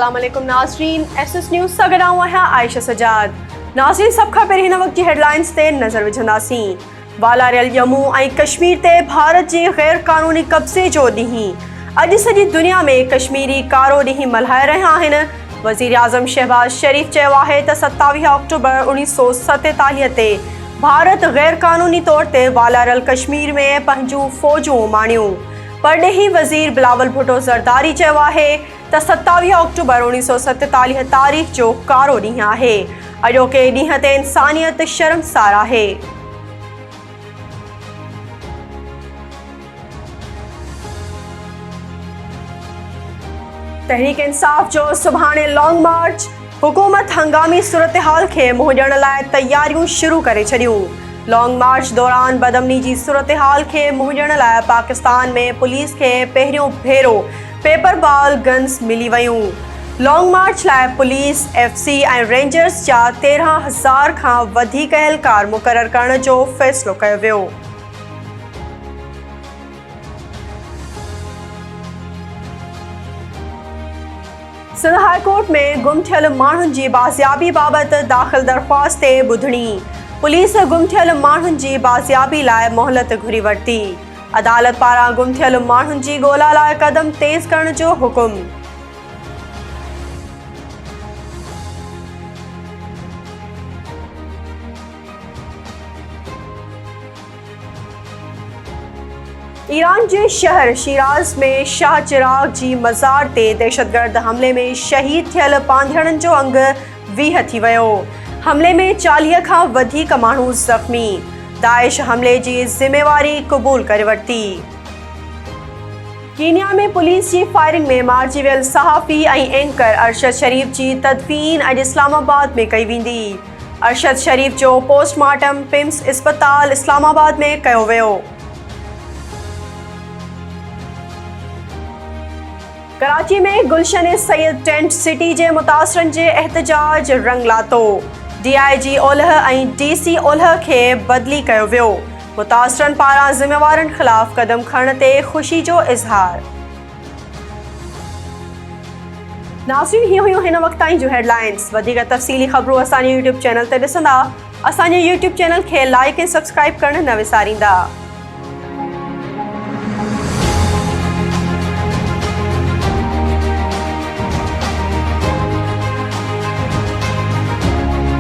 अस्सलाम वालेकुम नाज़रीन, एसएस न्यूज़ सां गॾु आहियां आयशा सजाद। नाज़रीन, सभ खां पहिरीं हिन वक़्त जी हेडलाइंस ते नज़र विझंदासीं। वालारियल जम्मू ऐं कश्मीर ते भारत जे गैर क़ानूनी कब्ज़े जो ॾींहुं। अॼु सॼी दुनिया में कश्मीरी कारो ॾींहुं मल्हाए रहिया आहिनि। वज़ीर आज़म शहबाज शरीफ़ चयो आहे त 27 अक्टूबर 1947 ते भारत गैर क़ानूनी तौर ते वालारियल कश्मीर में पंहिंजूं फ़ौजूं माणियूं। परॾेही वज़ीर बिलावल भुट्टो ज़रदारी चयो आहे त 27 अक्टूबर 1947 तारीख़ जो कारो ॾींहुं आहे। अॼोके ॾींहं ते इंसानियत शर्मसार आहे। तहरीक इंसाफ़ जो सुभाणे लॉन्ग मार्च। हुकूमत हंगामी सूरतहाल खे मुंहुं ॾियण लाइ तयारियूं शुरू करे छॾियूं। लॉन्ग मार्च दौरान बदमनी जी सूरतहाल खे मुंहुं ॾियण लाइ पाकिस्तान में पुलिस खे पहिरियों भेरो पेपर बॉल गन्स मिली वयूं। लॉन्ग मार्च लाइ पुलिस, एफसी ऐं रेंजर्स जा 13,000 खां वधीक एहलकार मुक़ररु करण जो फ़ैसिलो कयो वियो। सिंध हाई कोर्ट में गुम थियल माण्हुनि जी बाज़ियाबी बाबति दाख़िल दरख़्वास्त ते ॿुधणी। पुलिस गुम थियल माण्हुनि जी बाज़ियाबी लाइ मोहलत घुरी वरिती। अदालत पारां गुम थियल माण्हुनि जी ॻोल्हा लाइ क़दम तेज़ करण जो हुकुम। ईरान जे शहर शिराज़ में शाह चिराग जी मज़ार ते दहशतगर्द हमले में शहीद थियल पांधेड़नि जो अंग 20 थी वियो। हमले में 40 खां वधीक माण्हू ज़ख़्मी। दाइश हमले जी ज़िम्मेवारी क़बूल करे वरिती। कीनिया में पुलिस जी फायरिंग में मारिजी वियल सहाफ़ी ऐं एंकर अरशद शरीफ़ जी तदफ़ीन अॼु इस्लामाबाद में कई वेंदी। अरशद शरीफ़ जो पोस्टमार्टम पिम्स इस्पताल इस्लामाबाद में कयो वियो। कराची में गुलशन सैयद टेंट सिटी जे मुतासिरनि जे एहतजाज रंग लातो। DIG ओलह ऐं DC ओलह खे बदिली कयो वियो। मुतासिरनि पारां ज़िम्मेवारनि ख़िलाफ़ क़दम खणण ते ख़ुशी जो इज़हार। नाज़रीन, हीअ हुयूं हिन वक़्त ताईं जूं हेडलाइंस। वधीक तफ़सीली ख़बरूं असांजे YouTube चैनल ते ॾिसंदा। असांजे YouTube चैनल खे लाइक ऐं सब्सक्राइब करणु न विसारींदा।